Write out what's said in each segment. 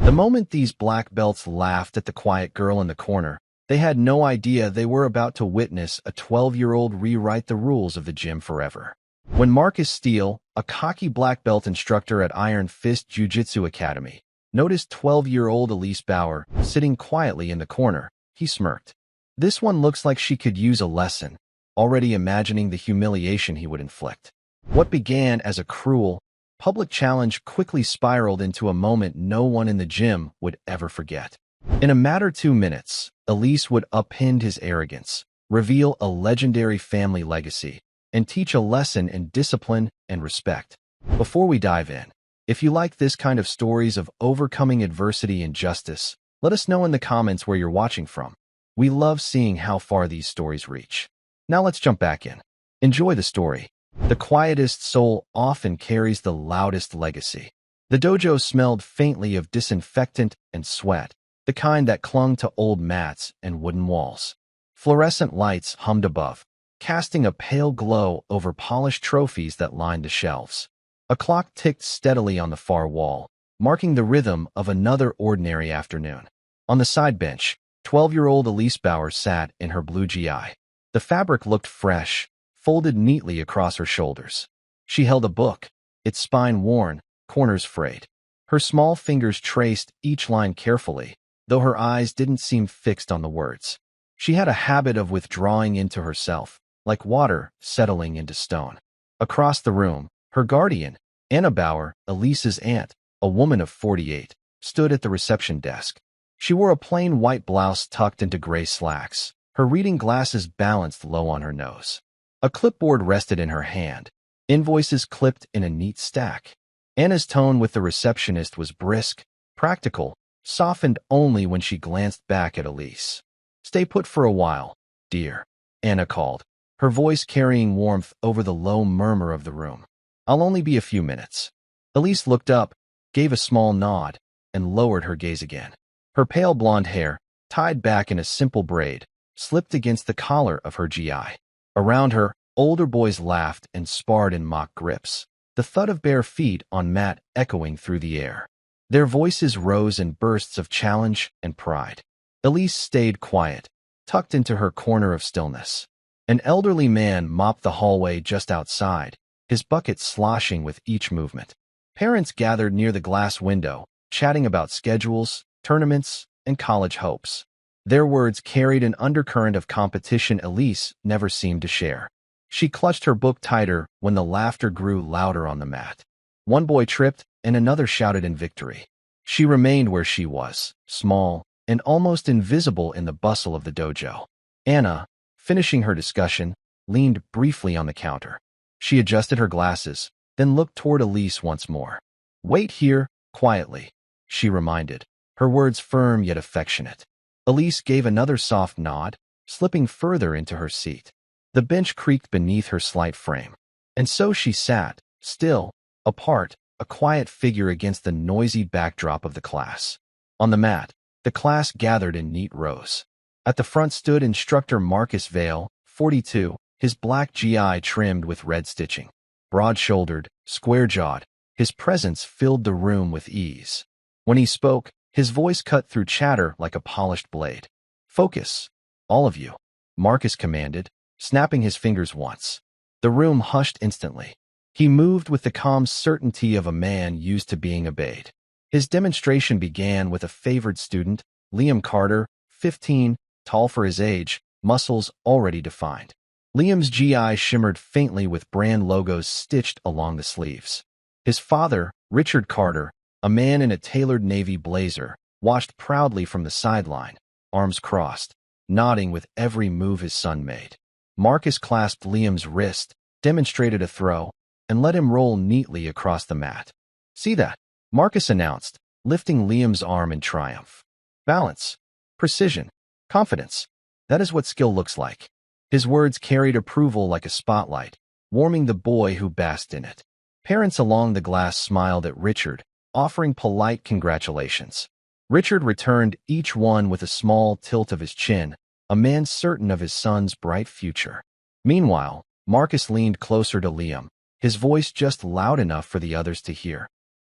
The moment these black belts laughed at the quiet girl in the corner, they had no idea they were about to witness a 12-year-old rewrite the rules of the gym forever. When Marcus Steele, a cocky black belt instructor at Iron Fist Jiu-Jitsu Academy, noticed 12-year-old Elise Bauer sitting quietly in the corner, he smirked. This one looks like she could use a lesson, already imagining the humiliation he would inflict. What began as a cruel, public challenge quickly spiraled into a moment no one in the gym would ever forget. In a matter of 2 minutes, Elise would upend his arrogance, reveal a legendary family legacy, and teach a lesson in discipline and respect. Before we dive in, if you like this kind of stories of overcoming adversity and justice, let us know in the comments where you're watching from. We love seeing how far these stories reach. Now let's jump back in. Enjoy the story. The quietest soul often carries the loudest legacy. The dojo smelled faintly of disinfectant and sweat, the kind that clung to old mats and wooden walls. Fluorescent lights hummed above, casting a pale glow over polished trophies that lined the shelves. A clock ticked steadily on the far wall, marking the rhythm of another ordinary afternoon. On the side bench, 12-year-old Elise Bauer sat in her blue GI. The fabric looked fresh, folded neatly across her shoulders. She held a book, its spine worn, corners frayed. Her small fingers traced each line carefully, though her eyes didn't seem fixed on the words. She had a habit of withdrawing into herself, like water settling into stone. Across the room, her guardian, Anna Bauer, Elise's aunt, a woman of 48, stood at the reception desk. She wore a plain white blouse tucked into gray slacks, her reading glasses balanced low on her nose. A clipboard rested in her hand, invoices clipped in a neat stack. Anna's tone with the receptionist was brisk, practical, softened only when she glanced back at Elise. "Stay put for a while, dear," Anna called, her voice carrying warmth over the low murmur of the room. "I'll only be a few minutes." Elise looked up, gave a small nod, and lowered her gaze again. Her pale blonde hair, tied back in a simple braid, slipped against the collar of her GI. Around her, older boys laughed and sparred in mock grips, the thud of bare feet on mat echoing through the air. Their voices rose in bursts of challenge and pride. Elise stayed quiet, tucked into her corner of stillness. An elderly man mopped the hallway just outside, his bucket sloshing with each movement. Parents gathered near the glass window, chatting about schedules, tournaments, and college hopes. Their words carried an undercurrent of competition Elise never seemed to share. She clutched her book tighter when the laughter grew louder on the mat. One boy tripped, and another shouted in victory. She remained where she was, small and almost invisible in the bustle of the dojo. Anna, finishing her discussion, leaned briefly on the counter. She adjusted her glasses, then looked toward Elise once more. "Wait here, quietly," she reminded, her words firm yet affectionate. Elise gave another soft nod, slipping further into her seat. The bench creaked beneath her slight frame. And so she sat, still, apart, a quiet figure against the noisy backdrop of the class. On the mat, the class gathered in neat rows. At the front stood instructor Marcus Vale, 42, his black GI trimmed with red stitching. Broad-shouldered, square-jawed, his presence filled the room with ease. When he spoke, his voice cut through chatter like a polished blade. "Focus, all of you," Marcus commanded, snapping his fingers once. The room hushed instantly. He moved with the calm certainty of a man used to being obeyed. His demonstration began with a favored student, Liam Carter, 15, tall for his age, muscles already defined. Liam's GI shimmered faintly with brand logos stitched along the sleeves. His father, Richard Carter, a man in a tailored navy blazer, watched proudly from the sideline, arms crossed, nodding with every move his son made. Marcus clasped Liam's wrist, demonstrated a throw, and let him roll neatly across the mat. "See that?" Marcus announced, lifting Liam's arm in triumph. "Balance, precision, confidence. That is what skill looks like." His words carried approval like a spotlight, warming the boy who basked in it. Parents along the glass smiled at Richard, offering polite congratulations. Richard returned each one with a small tilt of his chin, a man certain of his son's bright future. Meanwhile, Marcus leaned closer to Liam, his voice just loud enough for the others to hear.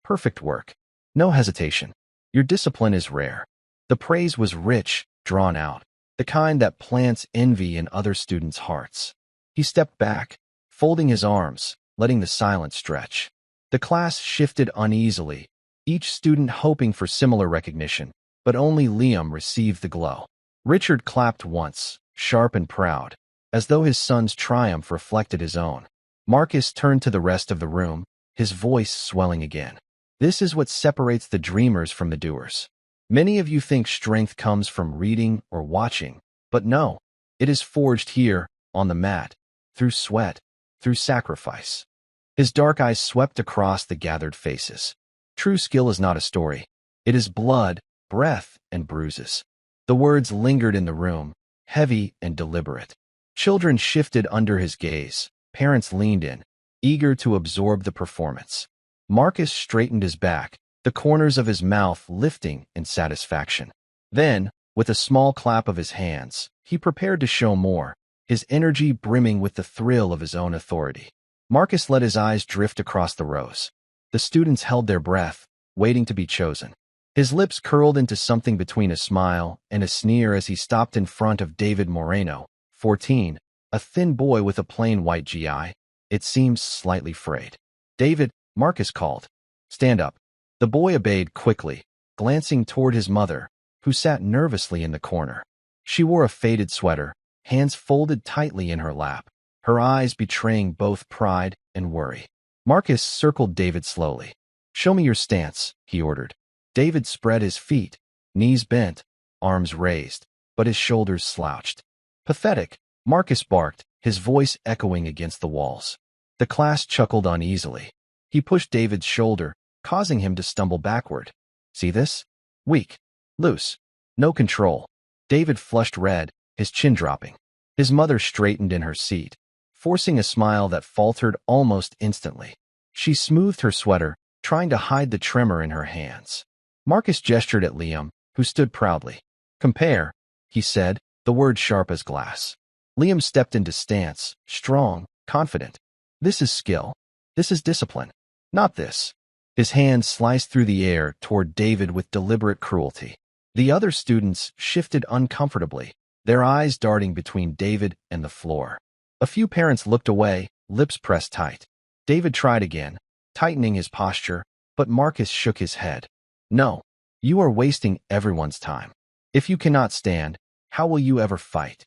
"Perfect work. No hesitation." Your discipline is rare. The praise was rich, drawn out, the kind that plants envy in other students' hearts. He stepped back, folding his arms, letting the silence stretch. The class shifted uneasily, each student hoping for similar recognition, but only Liam received the glow. Richard clapped once, sharp and proud, as though his son's triumph reflected his own. Marcus turned to the rest of the room, his voice swelling again. This is what separates the dreamers from the doers. Many of you think strength comes from reading or watching, but no, it is forged here, on the mat, through sweat, through sacrifice. His dark eyes swept across the gathered faces. True skill is not a story. It is blood, breath, and bruises. The words lingered in the room, heavy and deliberate. Children shifted under his gaze. Parents leaned in, eager to absorb the performance. Marcus straightened his back, the corners of his mouth lifting in satisfaction. Then, with a small clap of his hands, he prepared to show more, his energy brimming with the thrill of his own authority. Marcus let his eyes drift across the rows. The students held their breath, waiting to be chosen. His lips curled into something between a smile and a sneer as he stopped in front of David Moreno, 14, a thin boy with a plain white GI. It seems slightly frayed. "David," Marcus called. "Stand up." The boy obeyed quickly, glancing toward his mother, who sat nervously in the corner. She wore a faded sweater, hands folded tightly in her lap, her eyes betraying both pride and worry. Marcus circled David slowly. "Show me your stance," he ordered. David spread his feet, knees bent, arms raised, but his shoulders slouched. "Pathetic," Marcus barked, his voice echoing against the walls. The class chuckled uneasily. He pushed David's shoulder, causing him to stumble backward. "See this? Weak. Loose. No control." David flushed red, his chin dropping. His mother straightened in her seat, forcing a smile that faltered almost instantly. She smoothed her sweater, trying to hide the tremor in her hands. Marcus gestured at Liam, who stood proudly. "Compare," he said, the word sharp as glass. Liam stepped into stance, strong, confident. "This is skill. This is discipline. Not this." His hand sliced through the air toward David with deliberate cruelty. The other students shifted uncomfortably, their eyes darting between David and the floor. A few parents looked away, lips pressed tight. David tried again, tightening his posture, but Marcus shook his head. "No, you are wasting everyone's time. If you cannot stand, how will you ever fight?"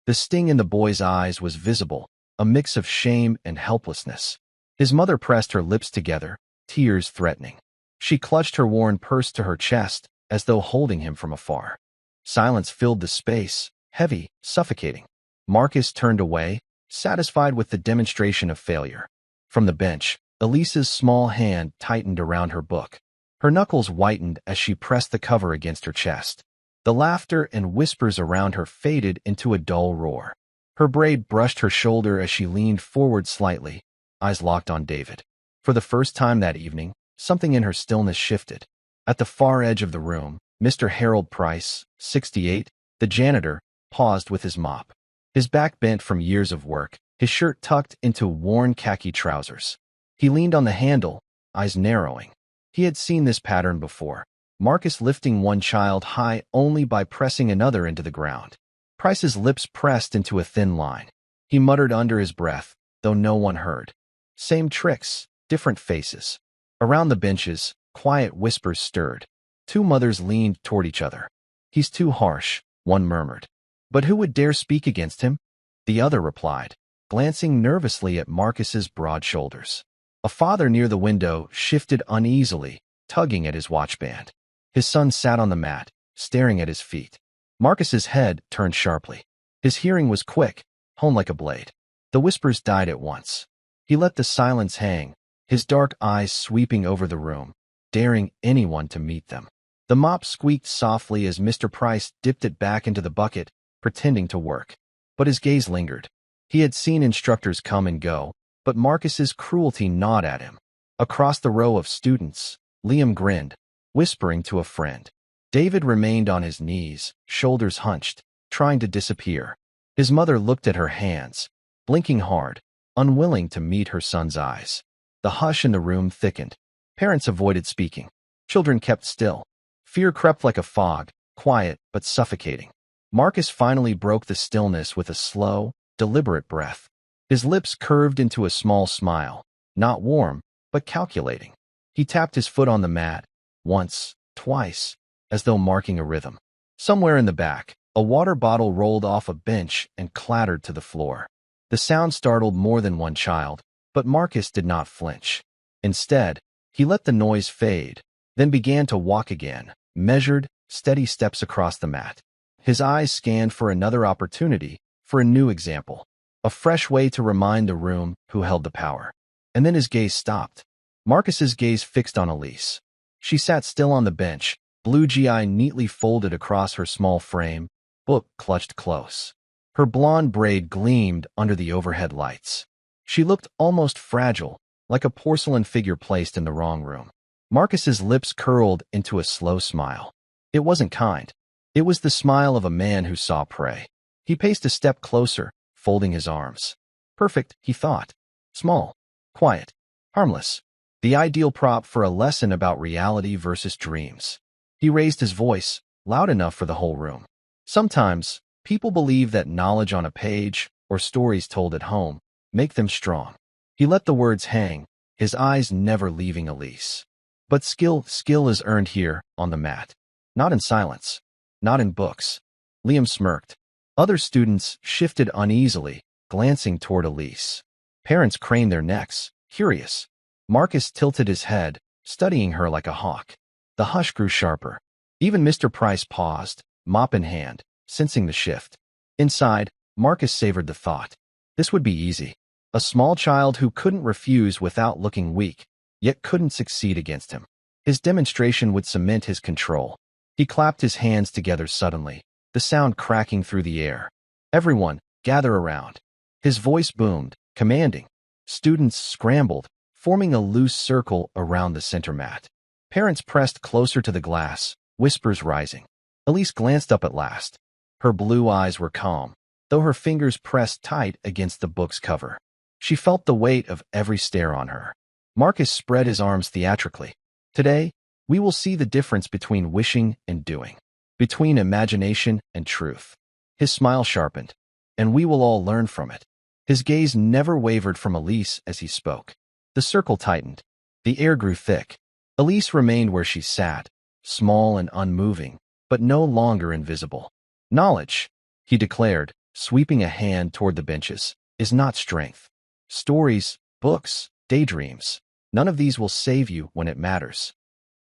The sting in the boy's eyes was visible, a mix of shame and helplessness. His mother pressed her lips together, tears threatening. She clutched her worn purse to her chest, as though holding him from afar. Silence filled the space, heavy, suffocating. Marcus turned away, satisfied with the demonstration of failure. From the bench, Elisa's small hand tightened around her book. Her knuckles whitened as she pressed the cover against her chest. The laughter and whispers around her faded into a dull roar. Her braid brushed her shoulder as she leaned forward slightly, eyes locked on David. For the first time that evening, something in her stillness shifted. At the far edge of the room, Mr. Harold Price, 68, the janitor, paused with his mop. His back bent from years of work, his shirt tucked into worn khaki trousers. He leaned on the handle, eyes narrowing. He had seen this pattern before. Marcus lifting one child high only by pressing another into the ground. Price's lips pressed into a thin line. He muttered under his breath, though no one heard. Same tricks, different faces. Around the benches, quiet whispers stirred. Two mothers leaned toward each other. "He's too harsh," one murmured. "But who would dare speak against him?" The other replied, glancing nervously at Marcus's broad shoulders. A father near the window shifted uneasily, tugging at his watchband. His son sat on the mat, staring at his feet. Marcus's head turned sharply. His hearing was quick, honed like a blade. The whispers died at once. He let the silence hang, his dark eyes sweeping over the room, daring anyone to meet them. The mop squeaked softly as Mr. Price dipped it back into the bucket, pretending to work. But his gaze lingered. He had seen instructors come and go, but Marcus's cruelty gnawed at him. Across the row of students, Liam grinned, whispering to a friend. David remained on his knees, shoulders hunched, trying to disappear. His mother looked at her hands, blinking hard, unwilling to meet her son's eyes. The hush in the room thickened. Parents avoided speaking. Children kept still, Fear crept like a fog, quiet but suffocating. Marcus finally broke the stillness with a slow, deliberate breath. His lips curved into a small smile, not warm, but calculating. He tapped his foot on the mat, once, twice, as though marking a rhythm. Somewhere in the back, a water bottle rolled off a bench and clattered to the floor. The sound startled more than one child, but Marcus did not flinch. Instead, he let the noise fade, then began to walk again, measured, steady steps across the mat. His eyes scanned for another opportunity, for a new example, a fresh way to remind the room who held the power. And then his gaze stopped. Marcus's gaze fixed on Elise. She sat still on the bench, blue GI neatly folded across her small frame, book clutched close. Her blonde braid gleamed under the overhead lights. She looked almost fragile, like a porcelain figure placed in the wrong room. Marcus's lips curled into a slow smile. It wasn't kind. It was the smile of a man who saw prey. He paced a step closer, folding his arms. Perfect, he thought. Small, quiet, harmless. The ideal prop for a lesson about reality versus dreams. He raised his voice, loud enough for the whole room. Sometimes, people believe that knowledge on a page, or stories told at home, make them strong. He let the words hang, his eyes never leaving Elise. But skill is earned here, on the mat. Not in silence. Not in books. Liam smirked. Other students shifted uneasily, glancing toward Elise. Parents craned their necks, curious. Marcus tilted his head, studying her like a hawk. The hush grew sharper. Even Mr. Price paused, mop in hand, sensing the shift. Inside, Marcus savored the thought. This would be easy. A small child who couldn't refuse without looking weak, yet couldn't succeed against him. His demonstration would cement his control. He clapped his hands together suddenly, the sound cracking through the air. Everyone, gather around. His voice boomed, commanding. Students scrambled, forming a loose circle around the center mat. Parents pressed closer to the glass, whispers rising. Elise glanced up at last. Her blue eyes were calm, though her fingers pressed tight against the book's cover. She felt the weight of every stare on her. Marcus spread his arms theatrically. Today, we will see the difference between wishing and doing, between imagination and truth. His smile sharpened, and we will all learn from it. His gaze never wavered from Elise as he spoke. The circle tightened. The air grew thick. Elise remained where she sat, small and unmoving, but no longer invisible. Knowledge, he declared, sweeping a hand toward the benches, is not strength. Stories, books, daydreams, none of these will save you when it matters.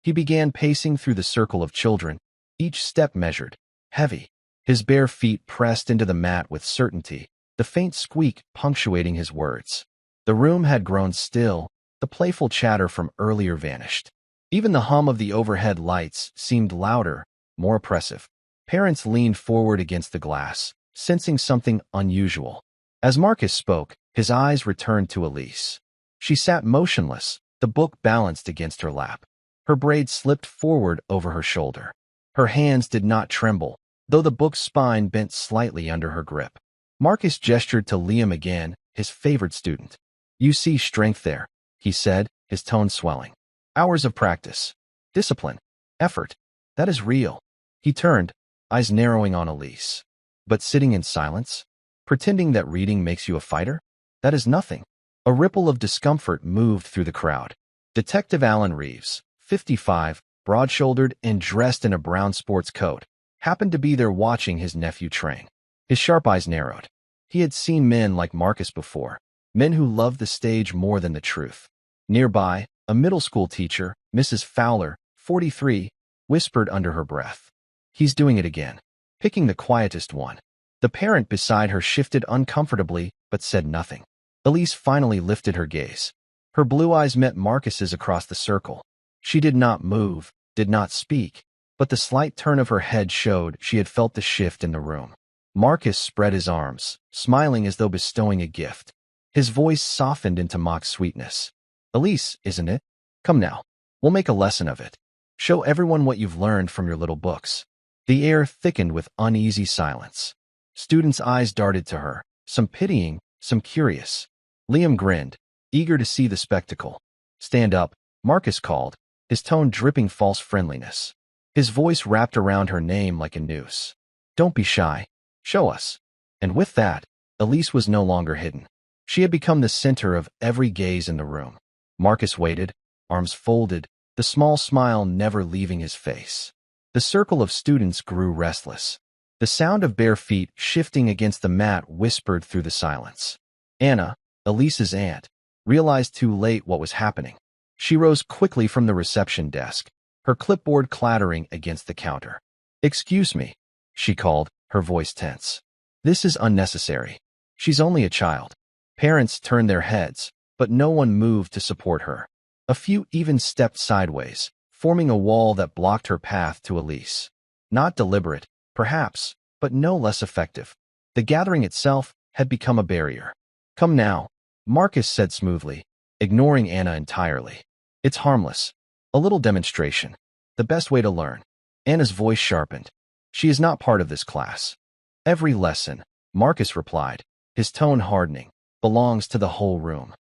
He began pacing through the circle of children, each step measured, heavy. His bare feet pressed into the mat with certainty, the faint squeak punctuating his words. The room had grown still, the playful chatter from earlier vanished. Even the hum of the overhead lights seemed louder, more oppressive. Parents leaned forward against the glass, sensing something unusual. As Marcus spoke, his eyes returned to Elise. She sat motionless, the book balanced against her lap. Her braid slipped forward over her shoulder. Her hands did not tremble, though the book's spine bent slightly under her grip. Marcus gestured to Liam again, his favorite student. You see strength there, he said, his tone swelling. Hours of practice, discipline, effort. That is real. He turned, eyes narrowing on Elise. But sitting in silence? Pretending that reading makes you a fighter? That is nothing. A ripple of discomfort moved through the crowd. Detective Alan Reeves, 55, broad-shouldered and dressed in a brown sports coat, happened to be there watching his nephew train. His sharp eyes narrowed. He had seen men like Marcus before, men who loved the stage more than the truth. Nearby, a middle school teacher, Mrs. Fowler, 43, whispered under her breath. He's doing it again. Picking the quietest one. The parent beside her shifted uncomfortably, but said nothing. Elise finally lifted her gaze. Her blue eyes met Marcus's across the circle. She did not move, did not speak, but the slight turn of her head showed she had felt the shift in the room. Marcus spread his arms, smiling as though bestowing a gift. His voice softened into mock sweetness. Elise, isn't it? Come now. We'll make a lesson of it. Show everyone what you've learned from your little books. The air thickened with uneasy silence. Students' eyes darted to her, some pitying, some curious. Liam grinned, eager to see the spectacle. Stand up, Marcus called, his tone dripping false friendliness. His voice wrapped around her name like a noose. Don't be shy. Show us. And with that, Elise was no longer hidden. She had become the center of every gaze in the room. Marcus waited, arms folded, the small smile never leaving his face. The circle of students grew restless. The sound of bare feet shifting against the mat whispered through the silence. Anna, Elise's aunt, realized too late what was happening. She rose quickly from the reception desk, her clipboard clattering against the counter. "Excuse me," she called, her voice tense. "This is unnecessary. She's only a child." Parents turned their heads, but no one moved to support her. A few even stepped sideways, forming a wall that blocked her path to Elise. Not deliberate, perhaps, but no less effective. The gathering itself had become a barrier. "Come now," Marcus said smoothly, ignoring Anna entirely. "It's harmless. A little demonstration. The best way to learn." Anna's voice sharpened. "She is not part of this class." "Every lesson," Marcus replied, his tone hardening, "belongs to the whole room."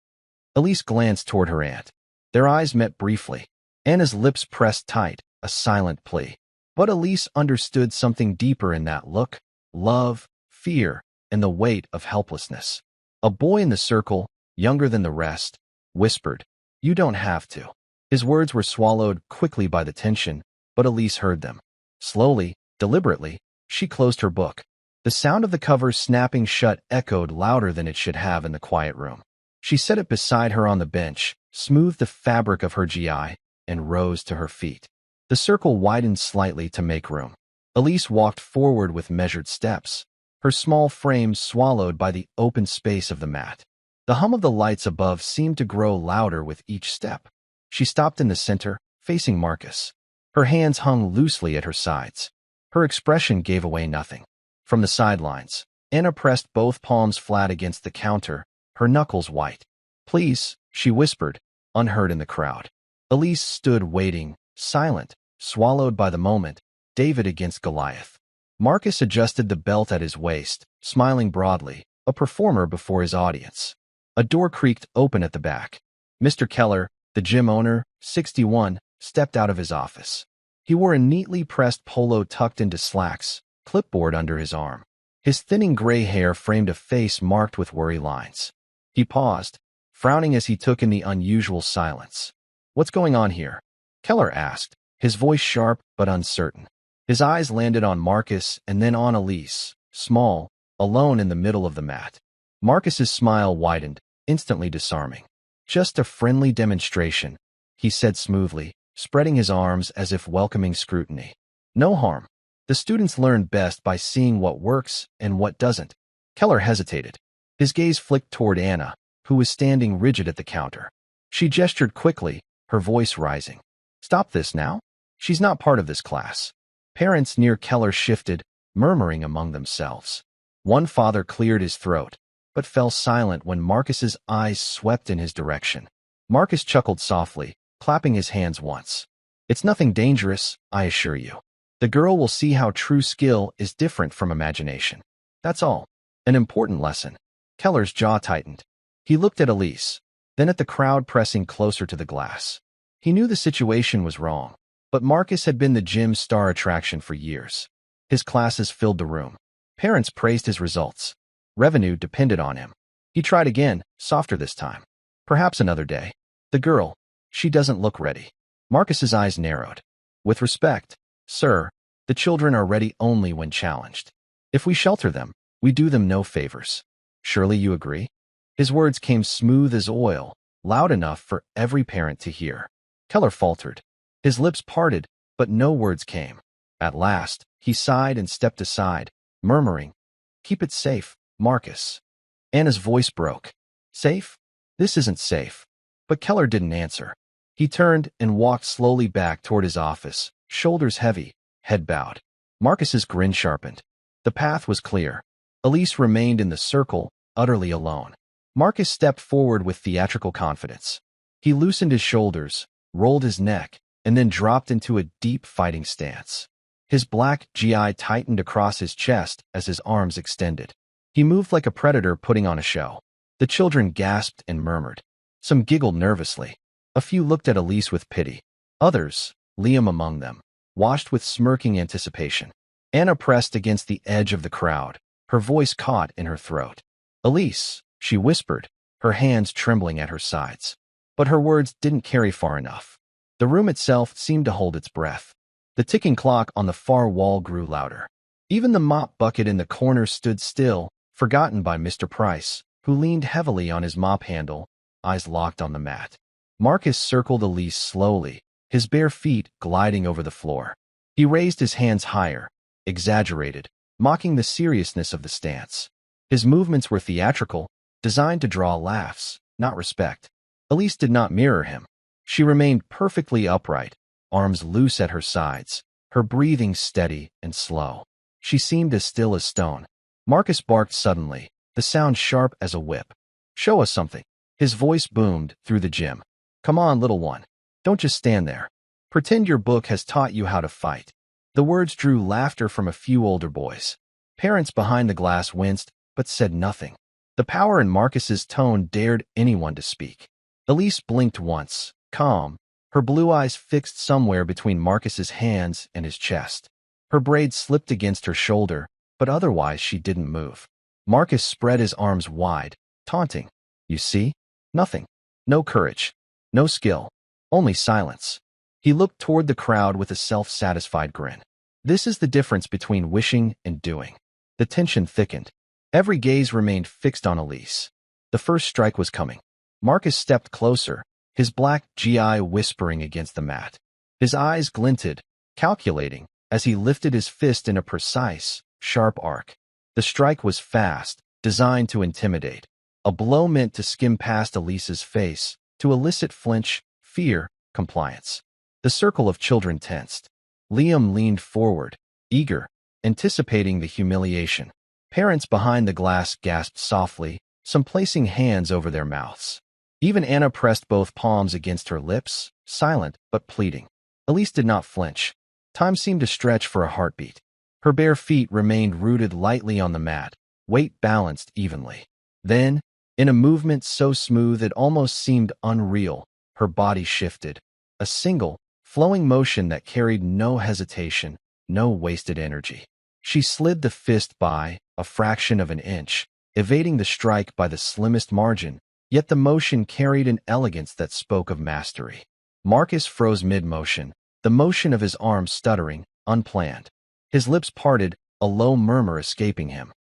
Elise glanced toward her aunt. Their eyes met briefly. Anna's lips pressed tight, a silent plea. But Elise understood something deeper in that look: love, fear, and the weight of helplessness. A boy in the circle, younger than the rest, whispered, "You don't have to." His words were swallowed quickly by the tension, but Elise heard them. Slowly, deliberately, she closed her book. The sound of the cover snapping shut echoed louder than it should have in the quiet room. She set it beside her on the bench, smoothed the fabric of her GI, and rose to her feet. The circle widened slightly to make room. Elise walked forward with measured steps, her small frame swallowed by the open space of the mat. The hum of the lights above seemed to grow louder with each step. She stopped in the center, facing Marcus. Her hands hung loosely at her sides. Her expression gave away nothing. From the sidelines, Anna pressed both palms flat against the counter, her knuckles white. "Please," she whispered, unheard in the crowd. Elise stood waiting, silent, swallowed by the moment, David against Goliath. Marcus adjusted the belt at his waist, smiling broadly, a performer before his audience. A door creaked open at the back. Mr. Keller, the gym owner, 61, stepped out of his office. He wore a neatly pressed polo tucked into slacks, clipboard under his arm. His thinning gray hair framed a face marked with worry lines. He paused, frowning as he took in the unusual silence. "What's going on here?" Keller asked, his voice sharp but uncertain. His eyes landed on Marcus and then on Elise, small, alone in the middle of the mat. Marcus's smile widened, instantly disarming. "Just a friendly demonstration," he said smoothly, spreading his arms as if welcoming scrutiny. "No harm. The students learn best by seeing what works and what doesn't." Keller hesitated. His gaze flicked toward Anna, who was standing rigid at the counter. She gestured quickly, her voice rising. "Stop this now. She's not part of this class." Parents near Keller shifted, murmuring among themselves. One father cleared his throat, but fell silent when Marcus's eyes swept in his direction. Marcus chuckled softly, clapping his hands once. "It's nothing dangerous, I assure you. The girl will see how true skill is different from imagination. That's all. An important lesson." Keller's jaw tightened. He looked at Elise, then at the crowd pressing closer to the glass. He knew the situation was wrong, but Marcus had been the gym's star attraction for years. His classes filled the room. Parents praised his results. Revenue depended on him. He tried again, softer this time. "Perhaps another day. The girl, she doesn't look ready." Marcus's eyes narrowed. "With respect, sir, the children are ready only when challenged. If we shelter them, we do them no favors. Surely you agree?" His words came smooth as oil, loud enough for every parent to hear. Keller faltered. His lips parted, but no words came. At last, he sighed and stepped aside, murmuring, "Keep it safe, Marcus." Anna's voice broke. "Safe? This isn't safe." But Keller didn't answer. He turned and walked slowly back toward his office, shoulders heavy, head bowed. Marcus's grin sharpened. The path was clear. Elise remained in the circle, utterly alone. Marcus stepped forward with theatrical confidence. He loosened his shoulders, rolled his neck, and then dropped into a deep fighting stance. His black GI tightened across his chest as his arms extended. He moved like a predator putting on a show. The children gasped and murmured. Some giggled nervously. A few looked at Elise with pity. Others, Liam among them, washed with smirking anticipation. Anna pressed against the edge of the crowd, her voice caught in her throat. "Elise," she whispered, her hands trembling at her sides. But her words didn't carry far enough. The room itself seemed to hold its breath. The ticking clock on the far wall grew louder. Even the mop bucket in the corner stood still, forgotten by Mr. Price, who leaned heavily on his mop handle, eyes locked on the mat. Marcus circled Elise slowly, his bare feet gliding over the floor. He raised his hands higher, exaggerated, mocking the seriousness of the stance. His movements were theatrical, designed to draw laughs, not respect. Elise did not mirror him. She remained perfectly upright, arms loose at her sides, her breathing steady and slow. She seemed as still as stone. Marcus barked suddenly, the sound sharp as a whip. "Show us something." His voice boomed through the gym. "Come on, little one. Don't just stand there. Pretend your book has taught you how to fight." The words drew laughter from a few older boys. Parents behind the glass winced, but said nothing. The power in Marcus's tone dared anyone to speak. Elise blinked once, calm, her blue eyes fixed somewhere between Marcus's hands and his chest. Her braid slipped against her shoulder, but otherwise she didn't move. Marcus spread his arms wide, taunting. "You see? Nothing. No courage. No skill. Only silence." He looked toward the crowd with a self-satisfied grin. This is the difference between wishing and doing. The tension thickened. Every gaze remained fixed on Elise. The first strike was coming. Marcus stepped closer, his black GI whispering against the mat. His eyes glinted, calculating, as he lifted his fist in a precise, sharp arc. The strike was fast, designed to intimidate. A blow meant to skim past Elise's face, to elicit flinch, fear, compliance. The circle of children tensed. Liam leaned forward, eager, anticipating the humiliation. Parents behind the glass gasped softly, some placing hands over their mouths. Even Anna pressed both palms against her lips, silent but pleading. Elise did not flinch. Time seemed to stretch for a heartbeat. Her bare feet remained rooted lightly on the mat, weight balanced evenly. Then, in a movement so smooth it almost seemed unreal, her body shifted. A single, flowing motion that carried no hesitation, no wasted energy. She slid the fist by a fraction of an inch, evading the strike by the slimmest margin, yet the motion carried an elegance that spoke of mastery. Marcus froze mid-motion, the motion of his arms stuttering, unplanned. His lips parted, a low murmur escaping him.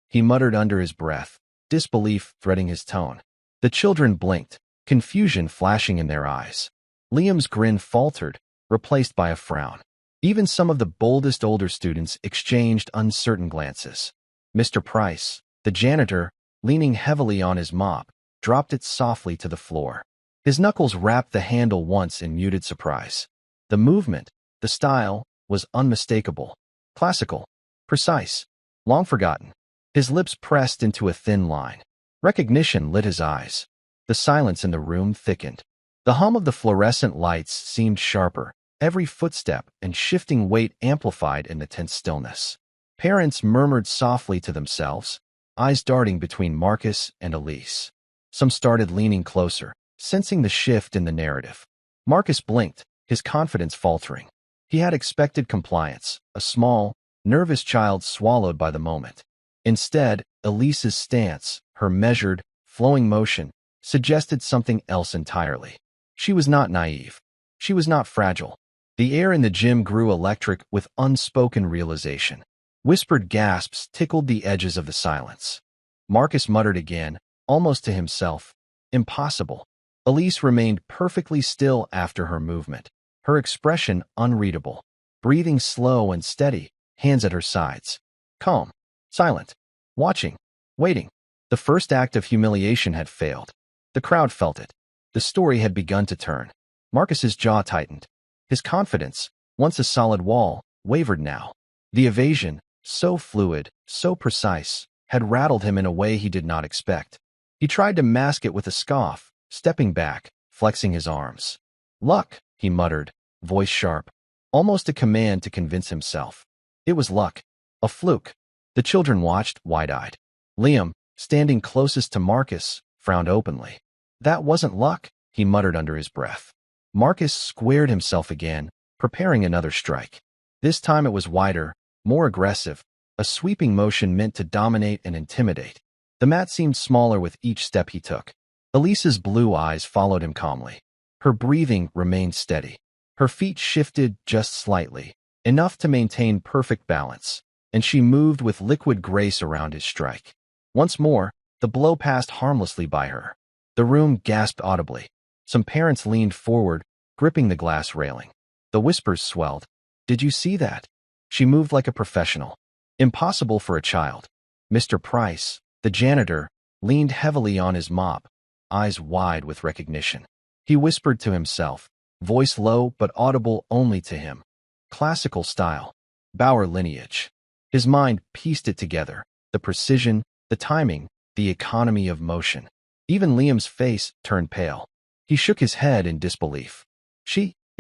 He muttered under his breath, disbelief threading his tone. The children blinked, confusion flashing in their eyes. Liam's grin faltered, replaced by a frown. Even some of the boldest older students exchanged uncertain glances. Mr. Price, the janitor, leaning heavily on his mop, dropped it softly to the floor. His knuckles rapped the handle once in muted surprise. The movement, the style, was unmistakable, classical, precise, long forgotten. His lips pressed into a thin line. Recognition lit his eyes. The silence in the room thickened. The hum of the fluorescent lights seemed sharper, every footstep and shifting weight amplified in the tense stillness. Parents murmured softly to themselves, eyes darting between Marcus and Elise. Some started leaning closer, sensing the shift in the narrative. Marcus blinked, his confidence faltering. He had expected compliance, a small, nervous child swallowed by the moment. Instead, Elise's stance, her measured, flowing motion, suggested something else entirely. She was not naive. She was not fragile. The air in the gym grew electric with unspoken realization. Whispered gasps tickled the edges of the silence. Marcus muttered again, almost to himself, "Impossible." Elise remained perfectly still after her movement, her expression unreadable, breathing slow and steady, hands at her sides. Calm, silent, watching, waiting. The first act of humiliation had failed. The crowd felt it. The story had begun to turn. Marcus's jaw tightened. His confidence, once a solid wall, wavered now. The evasion, so fluid, so precise, had rattled him in a way he did not expect. He tried to mask it with a scoff, stepping back, flexing his arms. "Luck," he muttered, voice sharp, almost a command to convince himself. It was luck. A fluke. The children watched, wide-eyed. Liam, standing closest to Marcus, frowned openly. "That wasn't luck," he muttered under his breath. Marcus squared himself again, preparing another strike. This time it was wider, more aggressive, a sweeping motion meant to dominate and intimidate. The mat seemed smaller with each step he took. Elise's blue eyes followed him calmly. Her breathing remained steady. Her feet shifted just slightly, enough to maintain perfect balance, and she moved with liquid grace around his strike. Once more, the blow passed harmlessly by her. The room gasped audibly. Some parents leaned forward, gripping the glass railing. The whispers swelled. "Did you see that?" She moved like a professional. Impossible for a child. Mr. Price, the janitor, leaned heavily on his mop, eyes wide with recognition. He whispered to himself, voice low but audible only to him. Classical style. Bauer lineage. His mind pieced it together. The precision, the timing, the economy of motion. Even Liam's face turned pale. He shook his head in disbelief.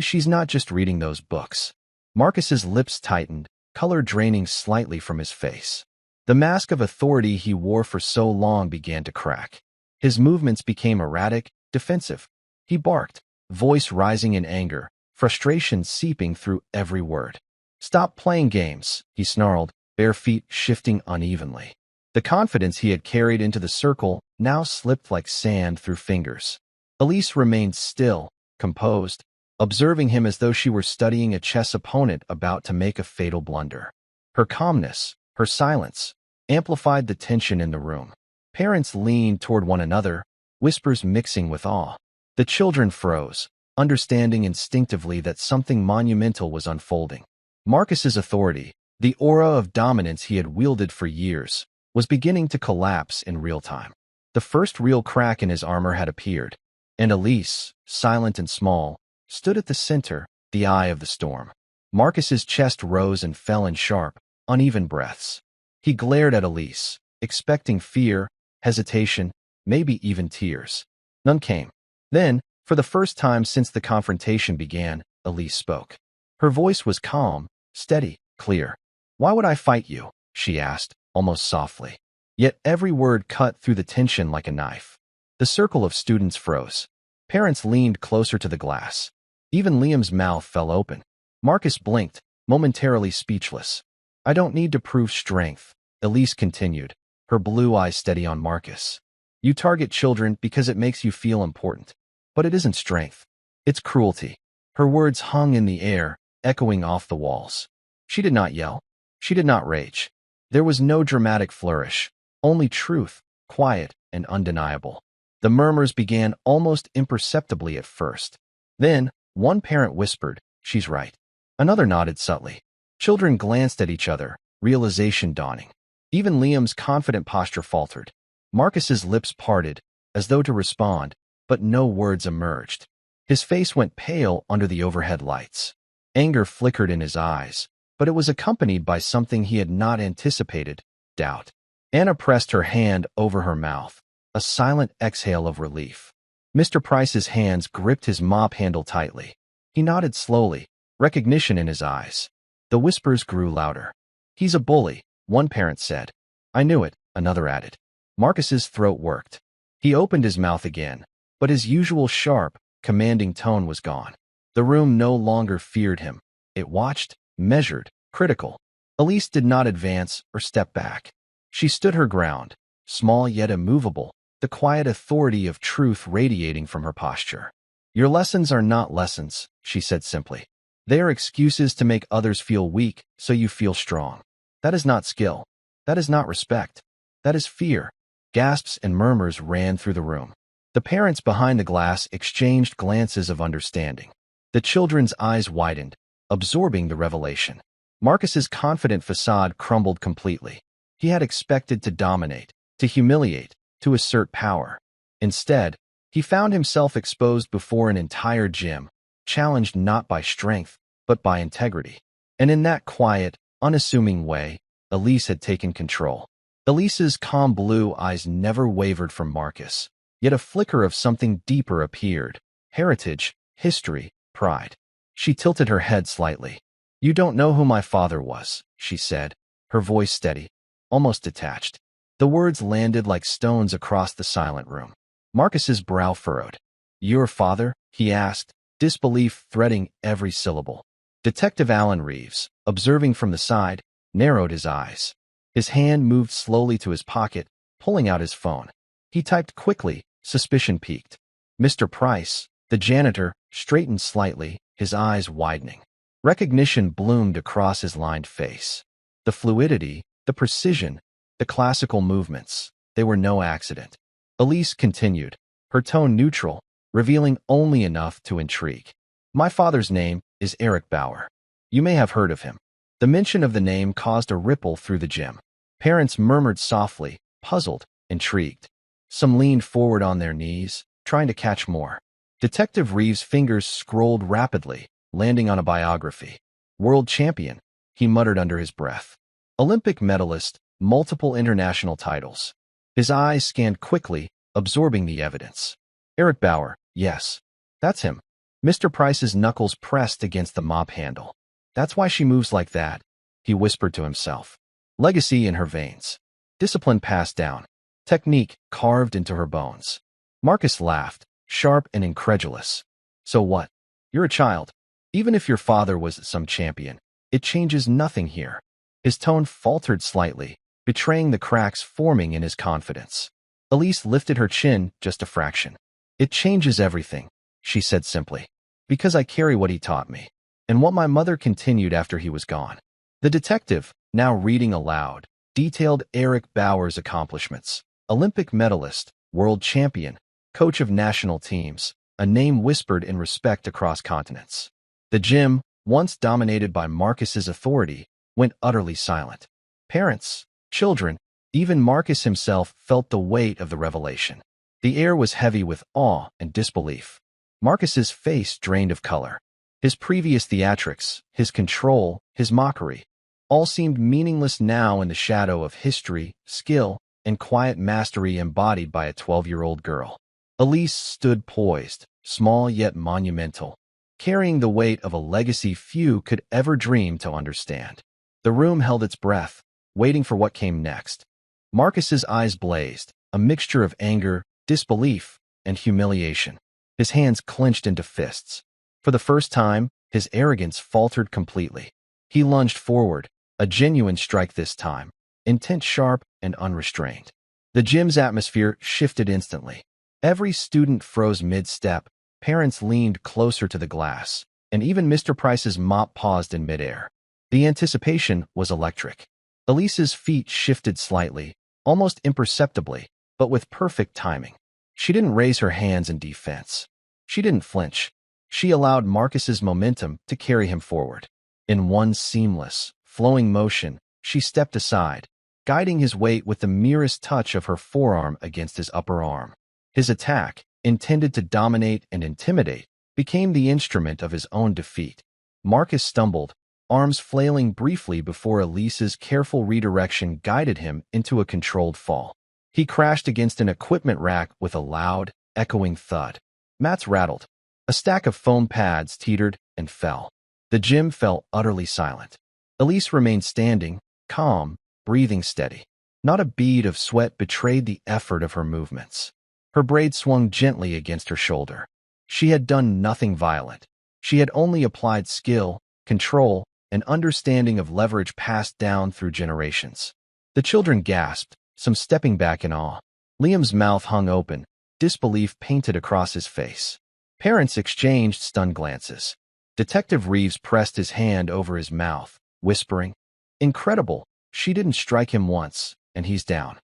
She's not just reading those books. Marcus's lips tightened, color draining slightly from his face. The mask of authority he wore for so long began to crack. His movements became erratic, defensive. He barked, voice rising in anger, frustration seeping through every word. "Stop playing games," he snarled, bare feet shifting unevenly. The confidence he had carried into the circle now slipped like sand through fingers. Elise remained still, composed, observing him as though she were studying a chess opponent about to make a fatal blunder. Her calmness, her silence, amplified the tension in the room. Parents leaned toward one another, whispers mixing with awe. The children froze, understanding instinctively that something monumental was unfolding. Marcus's authority, the aura of dominance he had wielded for years, was beginning to collapse in real time. The first real crack in his armor had appeared, and Elise, silent and small, stood at the center, the eye of the storm. Marcus's chest rose and fell in sharp, uneven breaths. He glared at Elise, expecting fear, hesitation, maybe even tears. None came. Then, for the first time since the confrontation began, Elise spoke. Her voice was calm, steady, clear. "Why would I fight you?" she asked, almost softly. Yet every word cut through the tension like a knife. The circle of students froze. Parents leaned closer to the glass. Even Liam's mouth fell open. Marcus blinked, momentarily speechless. "I don't need to prove strength," Elise continued, her blue eyes steady on Marcus. "You target children because it makes you feel important. But it isn't strength. It's cruelty." Her words hung in the air, echoing off the walls. She did not yell. She did not rage. There was no dramatic flourish, only truth, quiet and undeniable. The murmurs began almost imperceptibly at first. Then, one parent whispered, "She's right." Another nodded subtly. Children glanced at each other, realization dawning. Even Liam's confident posture faltered. Marcus's lips parted, as though to respond, but no words emerged. His face went pale under the overhead lights. Anger flickered in his eyes, but it was accompanied by something he had not anticipated, doubt. Anna pressed her hand over her mouth, a silent exhale of relief. Mr. Price's hands gripped his mop handle tightly. He nodded slowly, recognition in his eyes. The whispers grew louder. "He's a bully," one parent said. "I knew it," another added. Marcus's throat worked. He opened his mouth again, but his usual sharp, commanding tone was gone. The room no longer feared him. It watched, measured, critical. Elise did not advance or step back. She stood her ground, small yet immovable, the quiet authority of truth radiating from her posture. "Your lessons are not lessons," she said simply. "They are excuses to make others feel weak so you feel strong. That is not skill. That is not respect. That is fear." Gasps and murmurs ran through the room. The parents behind the glass exchanged glances of understanding. The children's eyes widened, absorbing the revelation. Marcus's confident facade crumbled completely. He had expected to dominate, to humiliate, to assert power. Instead, he found himself exposed before an entire gym, challenged not by strength, but by integrity. And in that quiet, unassuming way, Elise had taken control. Elise's calm blue eyes never wavered from Marcus, yet a flicker of something deeper appeared. Heritage, history, pride. She tilted her head slightly. "You don't know who my father was," she said, her voice steady, almost detached. The words landed like stones across the silent room. Marcus's brow furrowed. "Your father?" he asked, disbelief threading every syllable. Detective Alan Reeves, observing from the side, narrowed his eyes. His hand moved slowly to his pocket, pulling out his phone. He typed quickly, suspicion peaked. Mr. Price, the janitor, straightened slightly, his eyes widening. Recognition bloomed across his lined face. The fluidity, the precision, the classical movements, they were no accident. Elise continued, her tone neutral, revealing only enough to intrigue. My father's name is Eric Bauer. You may have heard of him. The mention of the name caused a ripple through the gym. Parents murmured softly, puzzled, intrigued. Some leaned forward on their knees, trying to catch more. Detective Reeves' fingers scrolled rapidly, landing on a biography. World champion, he muttered under his breath. Olympic medalist, multiple international titles. His eyes scanned quickly, absorbing the evidence. Eric Bauer, yes. That's him. Mr. Price's knuckles pressed against the mop handle. That's why she moves like that, he whispered to himself. Legacy in her veins. Discipline passed down. Technique carved into her bones. Marcus laughed, sharp and incredulous. So what? You're a child. Even if your father was some champion, it changes nothing here. His tone faltered slightly, betraying the cracks forming in his confidence. Elise lifted her chin just a fraction. It changes everything, she said simply. Because I carry what he taught me. And what my mother continued after he was gone. The detective, now reading aloud, detailed Eric Bauer's accomplishments. Olympic medalist, world champion, coach of national teams, a name whispered in respect across continents. The gym, once dominated by Marcus's authority, went utterly silent. Parents, children, even Marcus himself felt the weight of the revelation. The air was heavy with awe and disbelief. Marcus's face drained of color. His previous theatrics, his control, his mockery, all seemed meaningless now in the shadow of history, skill, and quiet mastery embodied by a 12-year-old girl. Elise stood poised, small yet monumental, carrying the weight of a legacy few could ever dream to understand. The room held its breath, waiting for what came next. Marcus's eyes blazed, a mixture of anger, disbelief, and humiliation. His hands clenched into fists. For the first time, his arrogance faltered completely. He lunged forward, a genuine strike this time, intent sharp and unrestrained. The gym's atmosphere shifted instantly. Every student froze mid-step, parents leaned closer to the glass, and even Mr. Price's mop paused in midair. The anticipation was electric. Elise's feet shifted slightly, almost imperceptibly, but with perfect timing. She didn't raise her hands in defense. She didn't flinch. She allowed Marcus's momentum to carry him forward. In one seamless, flowing motion, she stepped aside, guiding his weight with the merest touch of her forearm against his upper arm. His attack, intended to dominate and intimidate, became the instrument of his own defeat. Marcus stumbled, arms flailing briefly before Elise's careful redirection guided him into a controlled fall. He crashed against an equipment rack with a loud, echoing thud. Mats rattled. A stack of foam pads teetered and fell. The gym fell utterly silent. Elise remained standing, calm, breathing steady. Not a bead of sweat betrayed the effort of her movements. Her braid swung gently against her shoulder. She had done nothing violent. She had only applied skill, control, and understanding of leverage passed down through generations. The children gasped, some stepping back in awe. Liam's mouth hung open, disbelief painted across his face. Parents exchanged stunned glances. Detective Reeves pressed his hand over his mouth, whispering, "Incredible, she didn't strike him once, and he's down."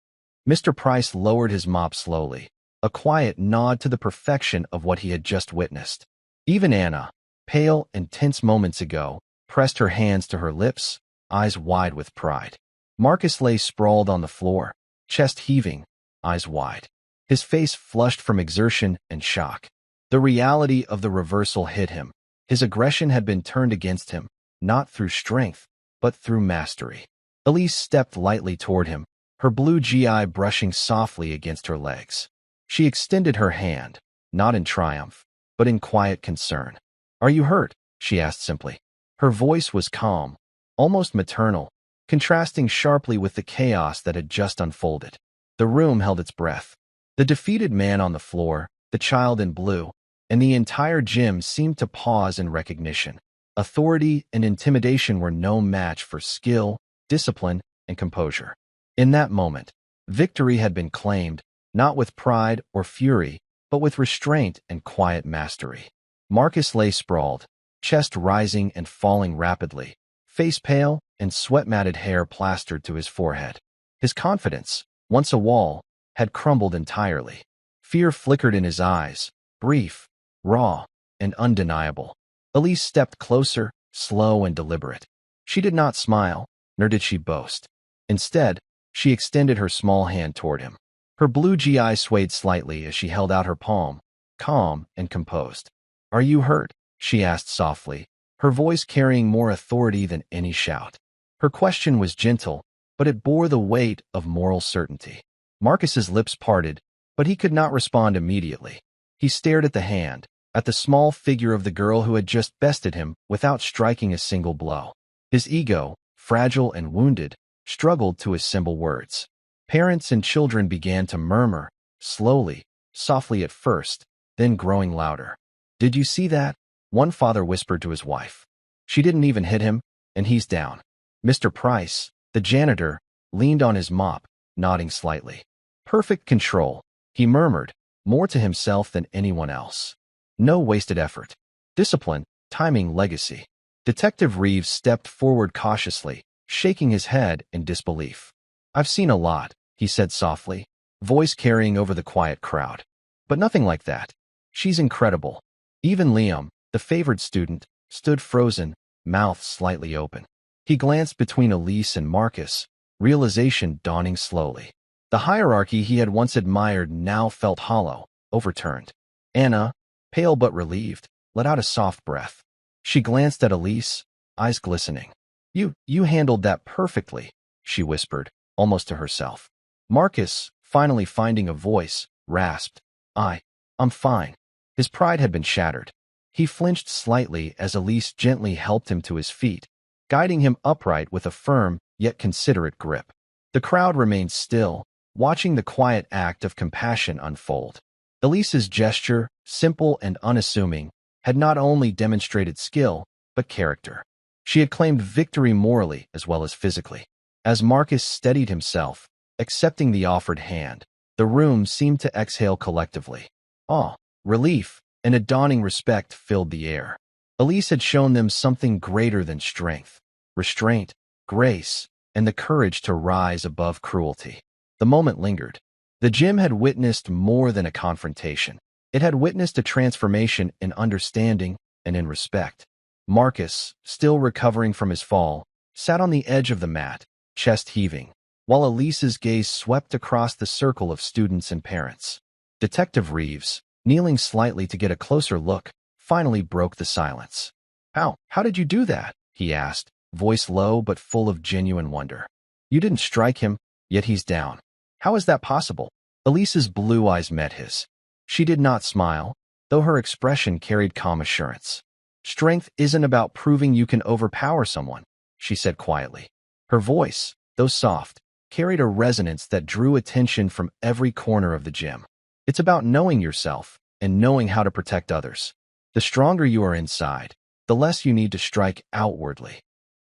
Mr. Price lowered his mop slowly, a quiet nod to the perfection of what he had just witnessed. Even Anna, pale and tense moments ago, pressed her hands to her lips, eyes wide with pride. Marcus lay sprawled on the floor, chest heaving, eyes wide. His face flushed from exertion and shock. The reality of the reversal hit him. His aggression had been turned against him, not through strength, but through mastery. Elise stepped lightly toward him, her blue GI brushing softly against her legs. She extended her hand, not in triumph, but in quiet concern. "Are you hurt?" she asked simply. Her voice was calm, almost maternal, contrasting sharply with the chaos that had just unfolded. The room held its breath. The defeated man on the floor, the child in blue, and the entire gym seemed to pause in recognition. Authority and intimidation were no match for skill, discipline, and composure. In that moment, victory had been claimed, not with pride or fury, but with restraint and quiet mastery. Marcus lay sprawled, chest rising and falling rapidly, face pale and sweat-matted hair plastered to his forehead. His confidence, once a wall, had crumbled entirely. Fear flickered in his eyes, brief, raw, and undeniable. Elise stepped closer, slow and deliberate. She did not smile, nor did she boast. Instead, she extended her small hand toward him. Her blue GI swayed slightly as she held out her palm, calm and composed. "Are you hurt?" she asked softly, her voice carrying more authority than any shout. Her question was gentle, but it bore the weight of moral certainty. Marcus's lips parted, but he could not respond immediately. He stared at the hand, at the small figure of the girl who had just bested him without striking a single blow. His ego, fragile and wounded, struggled to assemble words. Parents and children began to murmur, slowly, softly at first, then growing louder. "Did you see that?" one father whispered to his wife. "She didn't even hit him, and he's down." Mr. Price, the janitor, leaned on his mop, nodding slightly. "Perfect control," he murmured, more to himself than anyone else. "No wasted effort. Discipline, timing, legacy." Detective Reeves stepped forward cautiously, shaking his head in disbelief. "I've seen a lot," he said softly, voice carrying over the quiet crowd. "But nothing like that. She's incredible." Even Liam, the favored student, stood frozen, mouth slightly open. He glanced between Elise and Marcus, realization dawning slowly. The hierarchy he had once admired now felt hollow, overturned. Anna, pale but relieved, let out a soft breath. She glanced at Elise, eyes glistening. You handled that perfectly," she whispered, almost to herself. Marcus, finally finding a voice, rasped, I'm fine." His pride had been shattered. He flinched slightly as Elise gently helped him to his feet, guiding him upright with a firm yet considerate grip. The crowd remained still, watching the quiet act of compassion unfold. Elise's gesture, simple and unassuming, had not only demonstrated skill, but character. She had claimed victory morally as well as physically. As Marcus steadied himself, accepting the offered hand, the room seemed to exhale collectively. Awe, relief, and a dawning respect filled the air. Elise had shown them something greater than strength, restraint, grace, and the courage to rise above cruelty. The moment lingered. The gym had witnessed more than a confrontation. It had witnessed a transformation in understanding and in respect. Marcus, still recovering from his fall, sat on the edge of the mat, chest heaving, while Elise's gaze swept across the circle of students and parents. Detective Reeves, kneeling slightly to get a closer look, finally broke the silence. How did you do that?" he asked, voice low but full of genuine wonder. "You didn't strike him, yet he's down. How is that possible?" Elise's blue eyes met his. She did not smile, though her expression carried calm assurance. "Strength isn't about proving you can overpower someone," she said quietly. Her voice, though soft, carried a resonance that drew attention from every corner of the gym. "It's about knowing yourself and knowing how to protect others. The stronger you are inside, the less you need to strike outwardly."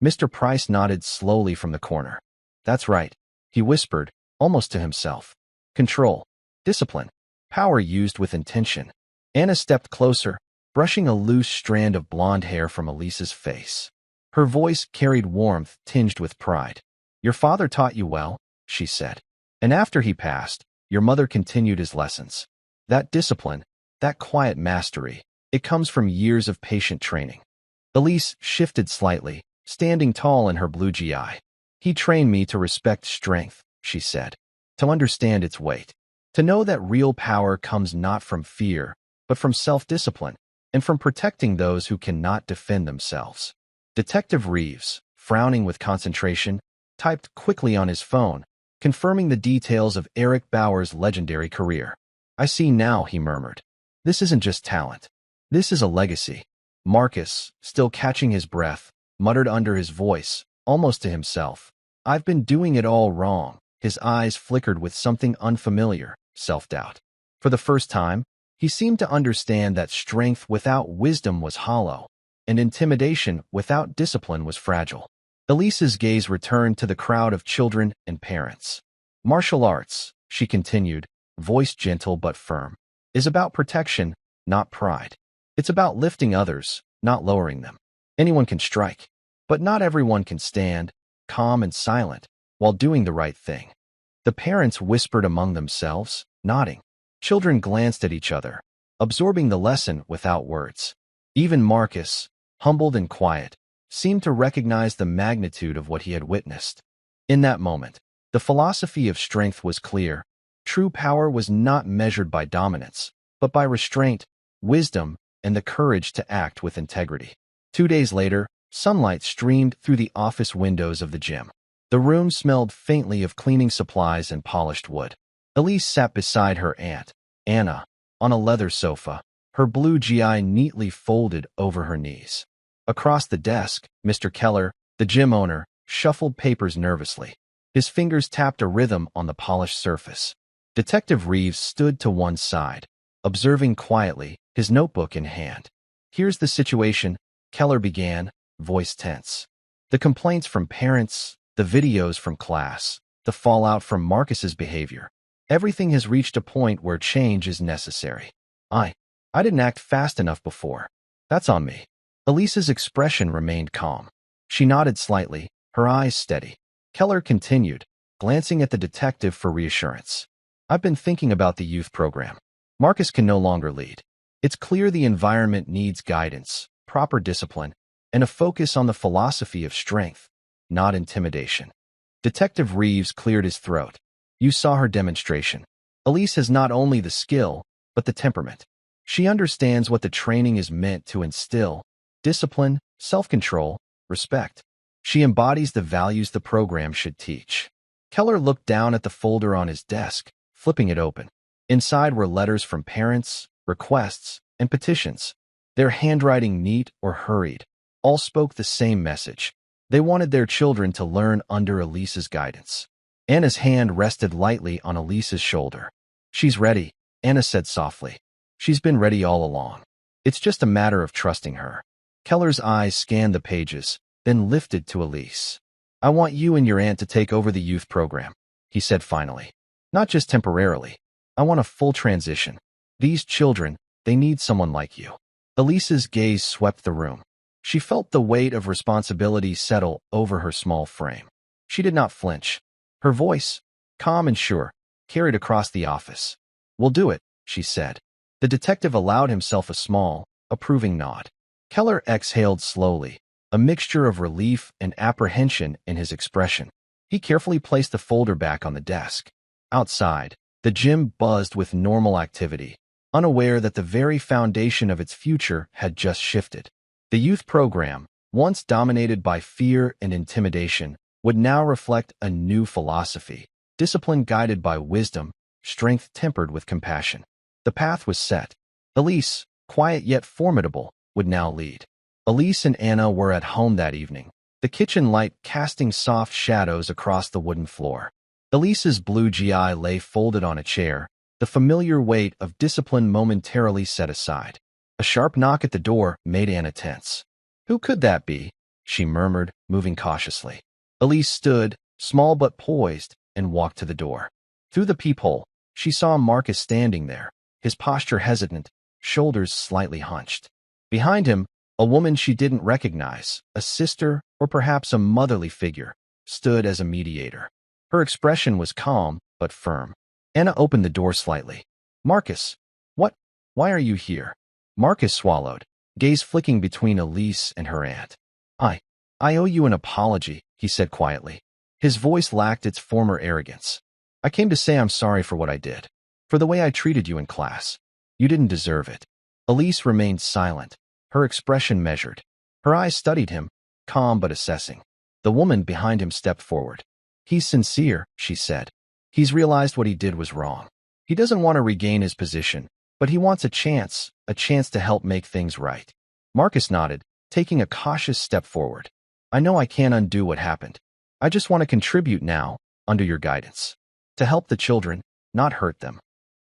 Mr. Price nodded slowly from the corner. "That's right," he whispered, almost to himself. "Control, discipline, power used with intention." Anna stepped closer, brushing a loose strand of blonde hair from Elise's face. Her voice carried warmth tinged with pride. "Your father taught you well," she said. "And after he passed, your mother continued his lessons. That discipline, that quiet mastery, it comes from years of patient training." Elise shifted slightly, standing tall in her blue GI. "He trained me to respect strength," she said, "to understand its weight, to know that real power comes not from fear, but from self-discipline, and from protecting those who cannot defend themselves." Detective Reeves, frowning with concentration, typed quickly on his phone, confirming the details of Eric Bauer's legendary career. "I see now," he murmured. "This isn't just talent. This is a legacy." Marcus, still catching his breath, muttered under his voice, almost to himself, "I've been doing it all wrong." His eyes flickered with something unfamiliar, self-doubt. For the first time, he seemed to understand that strength without wisdom was hollow. and intimidation without discipline was fragile. Elise's gaze returned to the crowd of children and parents. Martial arts, she continued, voice gentle but firm, is about protection, not pride. It's about lifting others, not lowering them. Anyone can strike, but not everyone can stand, calm and silent, while doing the right thing. The parents whispered among themselves, nodding. Children glanced at each other, absorbing the lesson without words. Even Marcus, humbled and quiet, seemed to recognize the magnitude of what he had witnessed. In that moment, the philosophy of strength was clear. True power was not measured by dominance, but by restraint, wisdom, and the courage to act with integrity. 2 days later, sunlight streamed through the office windows of the gym. The room smelled faintly of cleaning supplies and polished wood. Elise sat beside her aunt, Anna, on a leather sofa, her blue GI neatly folded over her knees. Across the desk, Mr. Keller, the gym owner, shuffled papers nervously. His fingers tapped a rhythm on the polished surface. Detective Reeves stood to one side, observing quietly, his notebook in hand. "Here's the situation," Keller began, voice tense. "The complaints from parents, the videos from class, the fallout from Marcus's behavior. Everything has reached a point where change is necessary. I didn't act fast enough before. That's on me." Elise's expression remained calm. She nodded slightly, her eyes steady. Keller continued, glancing at the detective for reassurance. "I've been thinking about the youth program. Marcus can no longer lead. It's clear the environment needs guidance, proper discipline, and a focus on the philosophy of strength, not intimidation." Detective Reeves cleared his throat. "You saw her demonstration. Elise has not only the skill, but the temperament. She understands what the training is meant to instill: discipline, self-control, respect. She embodies the values the program should teach." Keller looked down at the folder on his desk, flipping it open. Inside were letters from parents, requests, and petitions. Their handwriting neat or hurried, all spoke the same message. They wanted their children to learn under Elise's guidance. Anna's hand rested lightly on Elise's shoulder. "She's ready," Anna said softly. "She's been ready all along. It's just a matter of trusting her." Keller's eyes scanned the pages, then lifted to Elise. "I want you and your aunt to take over the youth program," he said finally. "Not just temporarily. I want a full transition. These children, they need someone like you." Elise's gaze swept the room. She felt the weight of responsibility settle over her small frame. She did not flinch. Her voice, calm and sure, carried across the office. "We'll do it," she said. The detective allowed himself a small, approving nod. Keller exhaled slowly, a mixture of relief and apprehension in his expression. He carefully placed the folder back on the desk. Outside, the gym buzzed with normal activity, unaware that the very foundation of its future had just shifted. The youth program, once dominated by fear and intimidation, would now reflect a new philosophy: discipline guided by wisdom, strength tempered with compassion. The path was set. Elise, quiet yet formidable, would now lead. Elise and Anna were at home that evening, the kitchen light casting soft shadows across the wooden floor. Elise's blue GI lay folded on a chair, the familiar weight of discipline momentarily set aside. A sharp knock at the door made Anna tense. "Who could that be?" she murmured, moving cautiously. Elise stood, small but poised, and walked to the door. Through the peephole, she saw Marcus standing there, his posture hesitant, shoulders slightly hunched. Behind him, a woman she didn't recognize, a sister or perhaps a motherly figure, stood as a mediator. Her expression was calm but firm. Anna opened the door slightly. "Marcus, why are you here?" Marcus swallowed, gaze flicking between Elise and her aunt. I owe you an apology," he said quietly. His voice lacked its former arrogance. "I came to say I'm sorry for what I did, for the way I treated you in class. You didn't deserve it." Elise remained silent, her expression measured. Her eyes studied him, calm but assessing. The woman behind him stepped forward. "He's sincere," she said. "He's realized what he did was wrong. He doesn't want to regain his position, but he wants a chance to help make things right." Marcus nodded, taking a cautious step forward. "I know I can't undo what happened. I just want to contribute now, under your guidance. To help the children, not hurt them."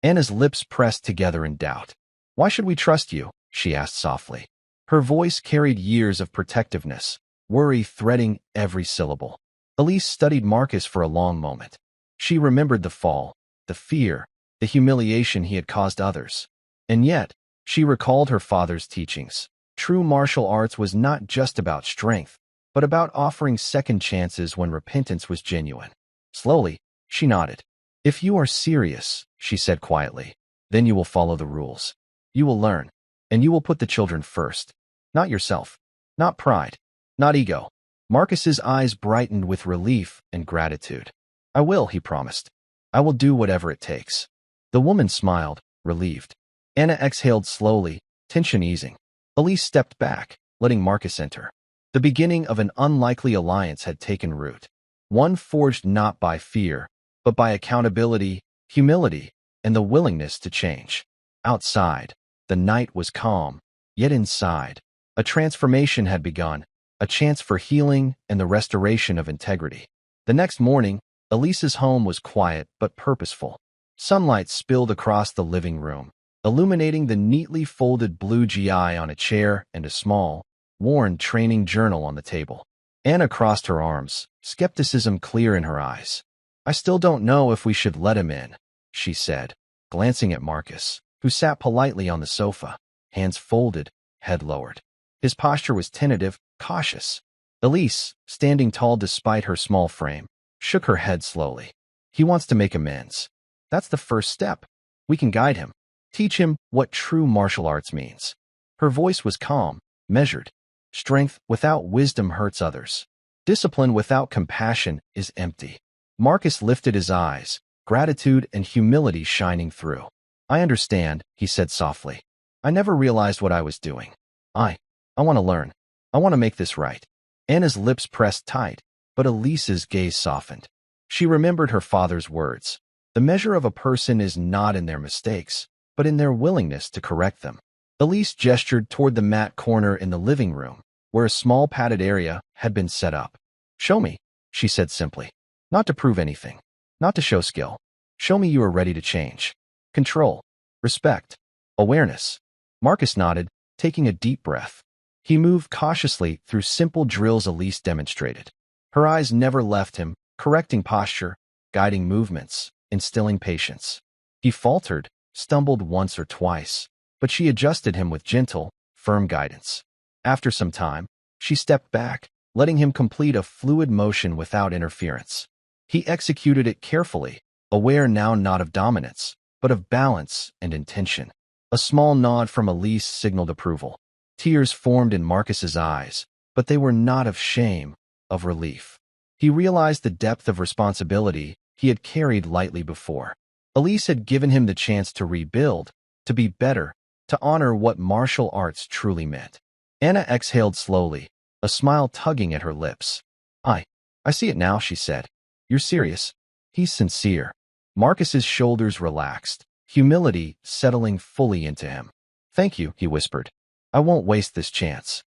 Anna's lips pressed together in doubt. "Why should we trust you?" she asked softly. Her voice carried years of protectiveness, worry threading every syllable. Elise studied Marcus for a long moment. She remembered the fall, the fear, the humiliation he had caused others. And yet, she recalled her father's teachings. True martial arts was not just about strength, but about offering second chances when repentance was genuine. Slowly, she nodded. "If you are serious," she said quietly, "then you will follow the rules. You will learn, and you will put the children first. Not yourself, not pride, not ego." Marcus's eyes brightened with relief and gratitude. "I will," he promised. "I will do whatever it takes." The woman smiled, relieved. Anna exhaled slowly, tension easing. Elise stepped back, letting Marcus enter. The beginning of an unlikely alliance had taken root. One forged not by fear, but by accountability, humility, and the willingness to change. Outside, the night was calm, yet inside, a transformation had begun, a chance for healing and the restoration of integrity. The next morning, Elise's home was quiet but purposeful. Sunlight spilled across the living room, illuminating the neatly folded blue GI on a chair and a small, worn training journal on the table. Anna crossed her arms, skepticism clear in her eyes. "I still don't know if we should let him in," she said, glancing at Marcus, who sat politely on the sofa, hands folded, head lowered. His posture was tentative, cautious. Elise, standing tall despite her small frame, shook her head slowly. "He wants to make amends. That's the first step. We can guide him, teach him what true martial arts means." Her voice was calm, measured. "Strength without wisdom hurts others. Discipline without compassion is empty." Marcus lifted his eyes, gratitude and humility shining through. "I understand," he said softly. "I never realized what I was doing. I want to learn. I want to make this right." Anna's lips pressed tight, but Elise's gaze softened. She remembered her father's words. The measure of a person is not in their mistakes, but in their willingness to correct them. Elise gestured toward the mat corner in the living room, where a small padded area had been set up. "Show me," she said simply. "Not to prove anything, not to show skill. Show me you are ready to change. Control, respect, awareness." Marcus nodded, taking a deep breath. He moved cautiously through simple drills Elise demonstrated. Her eyes never left him, correcting posture, guiding movements, instilling patience. He faltered, stumbled once or twice, but she adjusted him with gentle, firm guidance. After some time, she stepped back, letting him complete a fluid motion without interference. He executed it carefully, aware now not of dominance, but of balance and intention. A small nod from Elise signaled approval. Tears formed in Marcus's eyes, but they were not of shame, of relief. He realized the depth of responsibility he had carried lightly before. Elise had given him the chance to rebuild, to be better, to honor what martial arts truly meant. Anna exhaled slowly, a smile tugging at her lips. I see it now," she said. "You're serious. He's sincere." Marcus's shoulders relaxed, humility settling fully into him. "Thank you," he whispered. "I won't waste this chance."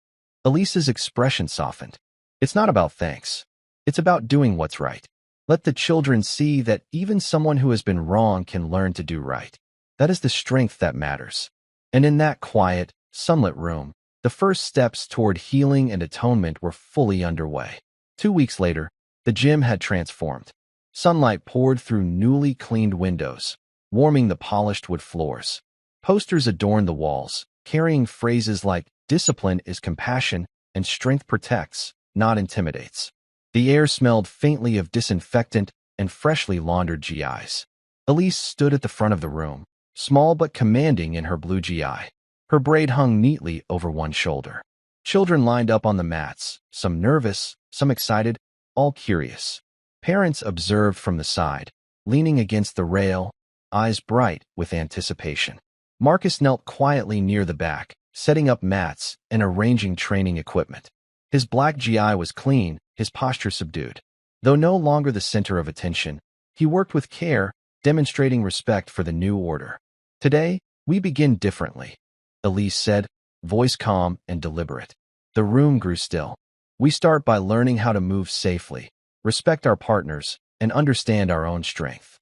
Elise's expression softened. "It's not about thanks. It's about doing what's right. Let the children see that even someone who has been wrong can learn to do right. That is the strength that matters." And in that quiet, sunlit room, the first steps toward healing and atonement were fully underway. 2 weeks later, the gym had transformed. Sunlight poured through newly cleaned windows, warming the polished wood floors. Posters adorned the walls, carrying phrases like "discipline is compassion" and "strength protects, not intimidates." The air smelled faintly of disinfectant and freshly laundered GIs. Elise stood at the front of the room, small but commanding in her blue GI. Her braid hung neatly over one shoulder. Children lined up on the mats, some nervous, some excited, all curious. Parents observed from the side, leaning against the rail, eyes bright with anticipation. Marcus knelt quietly near the back, setting up mats and arranging training equipment. His black GI was clean, his posture subdued. Though no longer the center of attention, he worked with care, demonstrating respect for the new order. "Today, we begin differently," Elise said, voice calm and deliberate. The room grew still. "We start by learning how to move safely, respect our partners, and understand our own strength."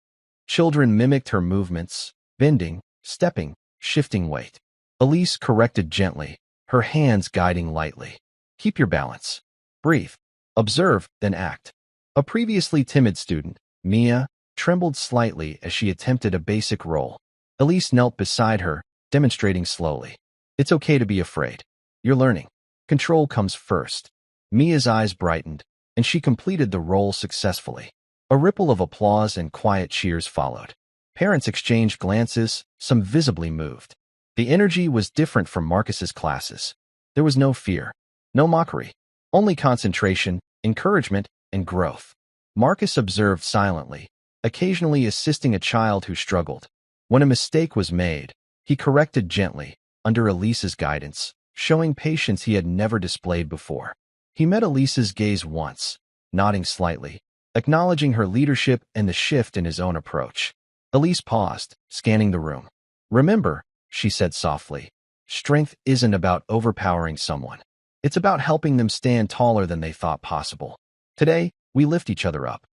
Children mimicked her movements, bending, stepping, shifting weight. Elise corrected gently, her hands guiding lightly. Keep your balance. Breathe. Observe, then act. A previously timid student, Mia, trembled slightly as she attempted a basic roll. Elise knelt beside her, demonstrating slowly. It's okay to be afraid. You're learning. Control comes first. Mia's eyes brightened, and she completed the roll successfully. A ripple of applause and quiet cheers followed. Parents exchanged glances, some visibly moved. The energy was different from Marcus's classes. There was no fear, no mockery, only concentration, encouragement, and growth. Marcus observed silently, occasionally assisting a child who struggled. When a mistake was made, he corrected gently, under Elise's guidance, showing patience he had never displayed before. He met Elise's gaze once, nodding slightly, acknowledging her leadership and the shift in his own approach. Elise paused, scanning the room. Remember, she said softly, strength isn't about overpowering someone. It's about helping them stand taller than they thought possible. Today, we lift each other up.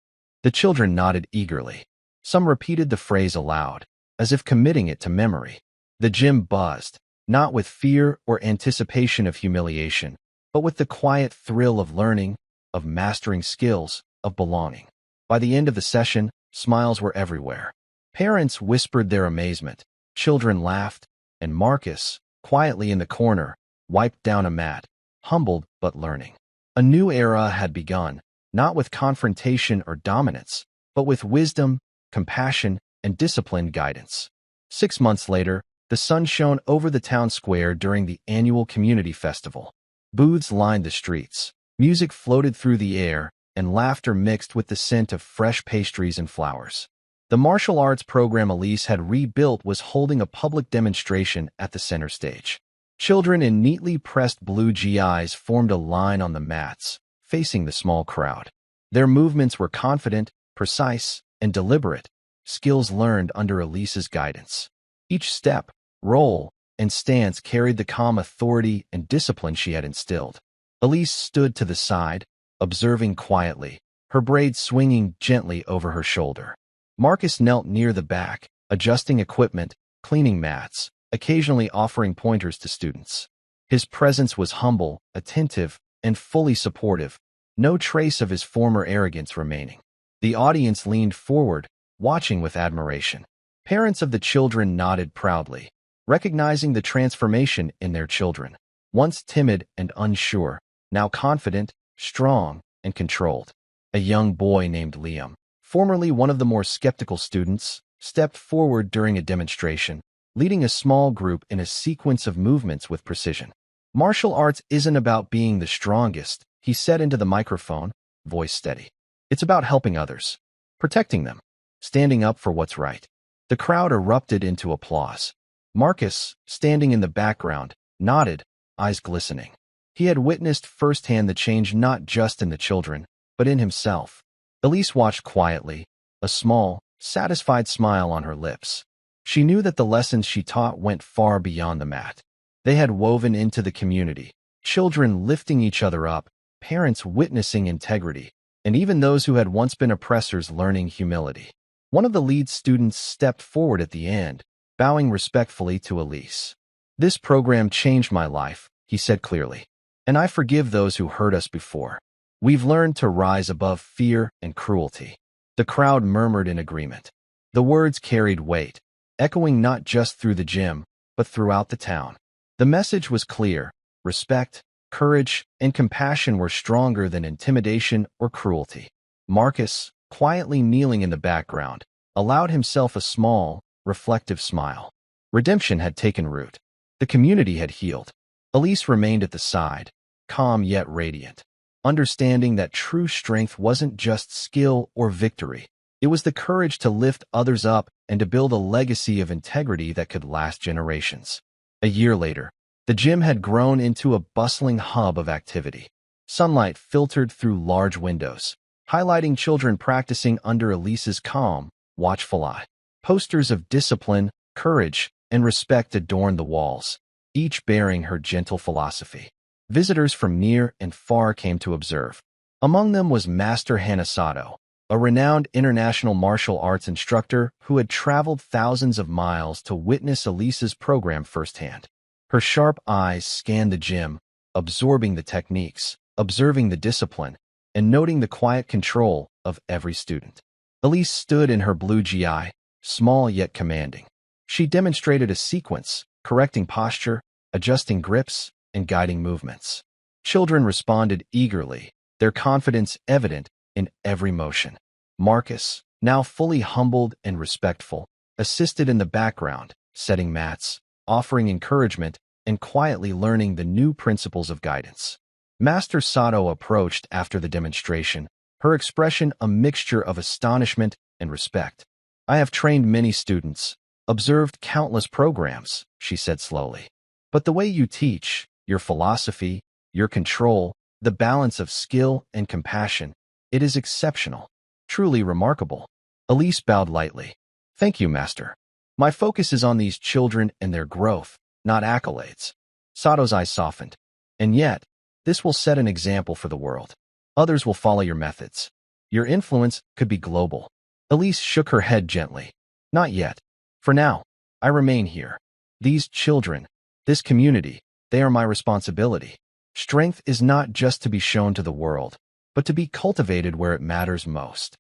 The children nodded eagerly. Some repeated the phrase aloud, as if committing it to memory. The gym buzzed, not with fear or anticipation of humiliation, but with the quiet thrill of learning, of mastering skills, of belonging. By the end of the session, smiles were everywhere. Parents whispered their amazement, children laughed, and Marcus, quietly in the corner, wiped down a mat, humbled but learning. A new era had begun, not with confrontation or dominance, but with wisdom, compassion, and disciplined guidance. 6 months later, the sun shone over the town square during the annual community festival. Booths lined the streets, music floated through the air, and laughter mixed with the scent of fresh pastries and flowers. The martial arts program Elise had rebuilt was holding a public demonstration at the center stage. Children in neatly pressed blue GIs formed a line on the mats, facing the small crowd. Their movements were confident, precise, and deliberate, skills learned under Elise's guidance. Each step, roll, and stance carried the calm authority and discipline she had instilled. Elise stood to the side, observing quietly, her braids swinging gently over her shoulder. Marcus knelt near the back, adjusting equipment, cleaning mats, occasionally offering pointers to students. His presence was humble, attentive, and fully supportive, no trace of his former arrogance remaining. The audience leaned forward, watching with admiration. Parents of the children nodded proudly, recognizing the transformation in their children. Once timid and unsure, now confident, strong, and controlled. A young boy named Liam, formerly one of the more skeptical students, stepped forward during a demonstration, leading a small group in a sequence of movements with precision. Martial arts isn't about being the strongest, he said into the microphone, voice steady. It's about helping others, protecting them, standing up for what's right. The crowd erupted into applause. Marcus, standing in the background, nodded, eyes glistening. He had witnessed firsthand the change not just in the children, but in himself. Elise watched quietly, a small, satisfied smile on her lips. She knew that the lessons she taught went far beyond the mat. They had woven into the community, children lifting each other up, parents witnessing integrity, and even those who had once been oppressors learning humility. One of the lead students stepped forward at the end, bowing respectfully to Elise. This program changed my life, he said clearly, and I forgive those who hurt us before. We've learned to rise above fear and cruelty. The crowd murmured in agreement. The words carried weight, echoing not just through the gym, but throughout the town. The message was clear: respect, courage, and compassion were stronger than intimidation or cruelty. Marcus, quietly kneeling in the background, allowed himself a small, reflective smile. Redemption had taken root. The community had healed. Elise remained at the side, calm yet radiant, understanding that true strength wasn't just skill or victory. It was the courage to lift others up and to build a legacy of integrity that could last generations. A year later, the gym had grown into a bustling hub of activity. Sunlight filtered through large windows, highlighting children practicing under Elise's calm, watchful eye. Posters of discipline, courage, and respect adorned the walls, each bearing her gentle philosophy. Visitors from near and far came to observe. Among them was Master Hanasato, a renowned international martial arts instructor who had traveled thousands of miles to witness Elise's program firsthand. Her sharp eyes scanned the gym, absorbing the techniques, observing the discipline, and noting the quiet control of every student. Elise stood in her blue GI, small yet commanding. She demonstrated a sequence, correcting posture, adjusting grips, and guiding movements. Children responded eagerly, their confidence evident in every motion. Marcus, now fully humbled and respectful, assisted in the background, setting mats, offering encouragement, and quietly learning the new principles of guidance. Master Sato approached after the demonstration, her expression a mixture of astonishment and respect. "I have trained many students, observed countless programs," she said slowly. "But the way you teach, your philosophy, your control, the balance of skill and compassion, it is exceptional, truly remarkable." Elise bowed lightly. "Thank you, Master. My focus is on these children and their growth, not accolades." Sato's eyes softened. "And yet, this will set an example for the world. Others will follow your methods. Your influence could be global." Elise shook her head gently. "Not yet. For now, I remain here. These children, this community, they are my responsibility. Strength is not just to be shown to the world, but to be cultivated where it matters most."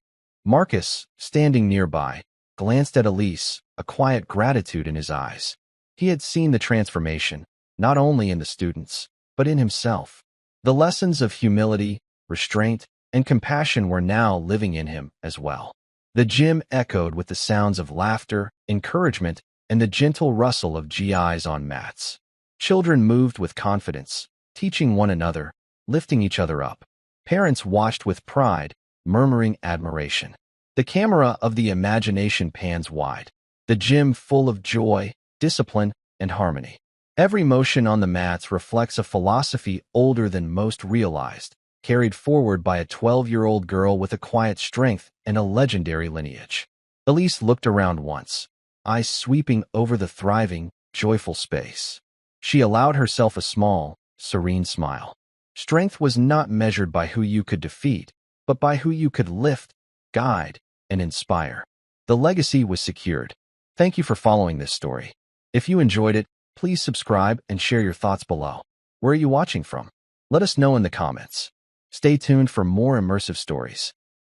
Marcus, standing nearby, glanced at Elise, a quiet gratitude in his eyes. He had seen the transformation, not only in the students, but in himself. The lessons of humility, restraint, and compassion were now living in him as well. The gym echoed with the sounds of laughter, encouragement, and the gentle rustle of GIs on mats. Children moved with confidence, teaching one another, lifting each other up. Parents watched with pride, murmuring admiration. The camera of the imagination pans wide, the gym full of joy, discipline, and harmony. Every motion on the mats reflects a philosophy older than most realized, carried forward by a 12-year-old girl with a quiet strength and a legendary lineage. Elise looked around once, eyes sweeping over the thriving, joyful space. She allowed herself a small, serene smile. Strength was not measured by who you could defeat, but by who you could lift, guide, and inspire. The legacy was secured. Thank you for following this story. If you enjoyed it, please subscribe and share your thoughts below. Where are you watching from? Let us know in the comments. Stay tuned for more immersive stories.